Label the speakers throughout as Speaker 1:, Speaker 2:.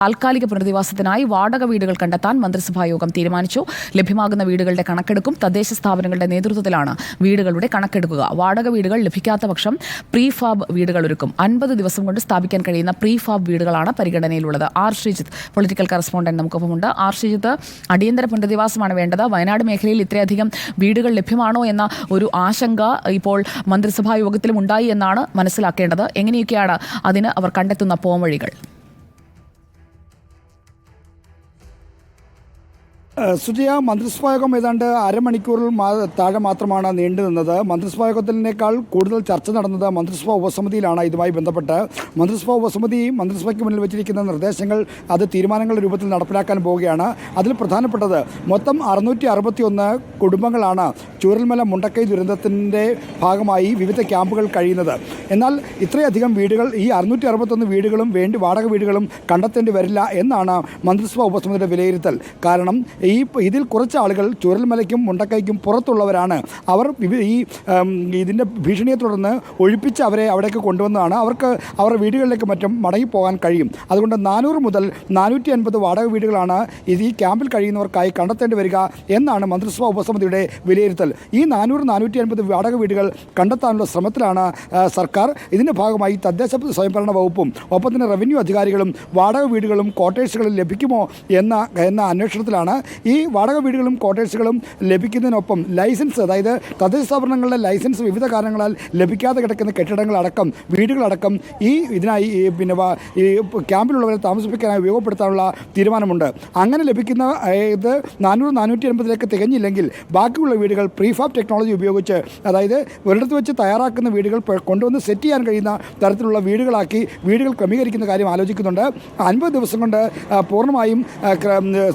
Speaker 1: താൽക്കാലിക പുനരധിവാസത്തിനായി വാടക വീടുകൾ കണ്ടെത്താൻ മന്ത്രിസഭാ യോഗം തീരുമാനിച്ചു. ലഭ്യമാകുന്ന വീടുകളുടെ കണക്കെടുക്കും. തദ്ദേശ സ്ഥാപനങ്ങളുടെ നേതൃത്വത്തിലാണ് വീടുകളുടെ കണക്കെടുക്കുക. വാടക വീടുകൾ ലഭിക്കാത്ത പക്ഷം പ്രീഫാബ് വീടുകൾ ഒരുക്കും. 50 ദിവസം കൊണ്ട് സ്ഥാപിക്കാൻ കഴിയുന്ന പ്രീഫാബ് വീടുകളാണ് പരിഗണനയിലുള്ളത്. ആർ ശ്രീജിത്ത് പൊളിറ്റിക്കൽ കറസ്പോണ്ടന്റ് നമുക്കൊപ്പമുണ്ട്. ആർ ശ്രീജിത്ത്, അടിയന്തര പുനരധിവാസമാണ് വേണ്ടത്. വയനാട് മേഖലയിൽ ഇത്രയധികം വീടുകൾ ലഭ്യമാണോ എന്ന ഒരു ആശങ്ക ഇപ്പോൾ മന്ത്രിസഭാ യോഗത്തിലും ഉണ്ടായി എന്നാണ് മനസ്സിലാക്കേണ്ടത്. എങ്ങനെയൊക്കെയാണ് അതിന് അവർ കണ്ടെത്തുന്ന പോംവഴികൾ?
Speaker 2: സുജയ, മന്ത്രിസഭായോഗം ഏതാണ്ട് അരമണിക്കൂറിൽ താഴെ മാത്രമാണ് നീണ്ടു നിന്നത്. മന്ത്രിസഭായോഗത്തിനേക്കാൾ കൂടുതൽ ചർച്ച നടന്നത് മന്ത്രിസഭാ ഉപസമിതിയിലാണ്. ഇതുമായി ബന്ധപ്പെട്ട് മന്ത്രിസഭാ ഉപസമിതി മന്ത്രിസഭയ്ക്ക് മുന്നിൽ വെച്ചിരിക്കുന്ന നിർദ്ദേശങ്ങൾ അത് തീരുമാനങ്ങളുടെ രൂപത്തിൽ നടപ്പിലാക്കാൻ പോവുകയാണ്. അതിൽ പ്രധാനപ്പെട്ടത് മൊത്തം 661 കുടുംബങ്ങളാണ് ചൂരൽമല മുണ്ടക്കൈ ദുരന്തത്തിൻ്റെ ഭാഗമായി വിവിധ ക്യാമ്പുകൾ കഴിയുന്നത്. എന്നാൽ ഇത്രയധികം വീടുകൾ, ഈ 661 വീടുകളും വാടക വീടുകളും കണ്ടെത്തേണ്ടി വരില്ല എന്നാണ് മന്ത്രിസഭാ ഉപസമിതിയുടെ വിലയിരുത്തൽ. കാരണം ഇതിൽ കുറച്ച് ആളുകൾ ചൂരൽമലയ്ക്കും മുണ്ടക്കൈക്കും പുറത്തുള്ളവരാണ്. അവർ ഇതിൻ്റെ ഭീഷണിയെ തുടർന്ന് ഒഴിപ്പിച്ച് അവരെ അവിടേക്ക് കൊണ്ടുവന്നതാണ്. അവർക്ക് അവരുടെ വീടുകളിലേക്ക് മറ്റും മടങ്ങിപ്പോകാൻ കഴിയും. അതുകൊണ്ട് 400 മുതൽ 450 വാടക വീടുകളാണ് ഈ ക്യാമ്പിൽ കഴിയുന്നവർക്കായി കണ്ടെത്തേണ്ടി വരിക എന്നാണ് മന്ത്രിസഭാ ഉപസമിതിയുടെ വിലയിരുത്തൽ. ഈ 400-450 വാടക വീടുകൾ കണ്ടെത്താനുള്ള ശ്രമത്തിലാണ് സർക്കാർ. ഇതിൻ്റെ ഭാഗമായി തദ്ദേശ സ്വയംഭരണ വകുപ്പും ഒപ്പം തന്നെ റവന്യൂ അധികാരികളും വാടക വീടുകളും ക്വാർട്ടേഴ്സുകളും ലഭിക്കുമോ എന്ന അന്വേഷണത്തിലാണ്. ഈ വാടക വീടുകളും ക്വാർട്ടേഴ്സുകളും ലഭിക്കുന്നതിനൊപ്പം ലൈസൻസ്, അതായത് തദ്ദേശ സ്ഥാപനങ്ങളുടെ ലൈസൻസ് വിവിധ കാരണങ്ങളാൽ ലഭിക്കാതെ കിടക്കുന്ന കെട്ടിടങ്ങളടക്കം വീടുകളടക്കം ഇതിനായി ഈ ക്യാമ്പിലുള്ളവരെ താമസിപ്പിക്കാനായി ഉപയോഗപ്പെടുത്താനുള്ള തീരുമാനമുണ്ട്. അങ്ങനെ ലഭിക്കുന്ന ഇത് 400-450 തികഞ്ഞില്ലെങ്കിൽ ബാക്കിയുള്ള വീടുകൾ പ്രീഫാബ് ടെക്നോളജി ഉപയോഗിച്ച്, അതായത് ഒരിടത്ത് വെച്ച് തയ്യാറാക്കുന്ന വീടുകൾ കൊണ്ടുവന്ന് സെറ്റ് ചെയ്യാൻ കഴിയുന്ന തരത്തിലുള്ള വീടുകളാക്കി വീടുകൾ ക്രമീകരിക്കുന്ന കാര്യം ആലോചിക്കുന്നുണ്ട്. 50 ദിവസം കൊണ്ട് പൂർണ്ണമായും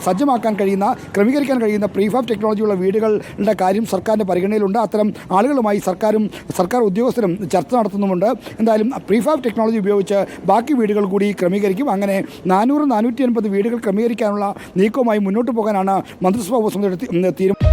Speaker 2: സജ്ജമാക്കാൻ ക്രമീകരിക്കാൻ കഴിയുന്ന പ്രീഫാബ് ടെക്നോളജിയുള്ള വീടുകളുടെ കാര്യം സർക്കാരിൻ്റെ പരിഗണനയിലുണ്ട്. അത്തരം ആളുകളുമായി സർക്കാർ ഉദ്യോഗസ്ഥരും ചർച്ച നടത്തുന്നുമുണ്ട്. എന്തായാലും പ്രീഫാബ് ടെക്നോളജി ഉപയോഗിച്ച് ബാക്കി വീടുകൾ കൂടി ക്രമീകരിക്കും. അങ്ങനെ 400-450 വീടുകൾ ക്രമീകരിക്കാനുള്ള നീക്കവുമായി മുന്നോട്ട് പോകാനാണ് മന്ത്രിസഭാ ഉപസമിതിയുടെ തീരുമാനം.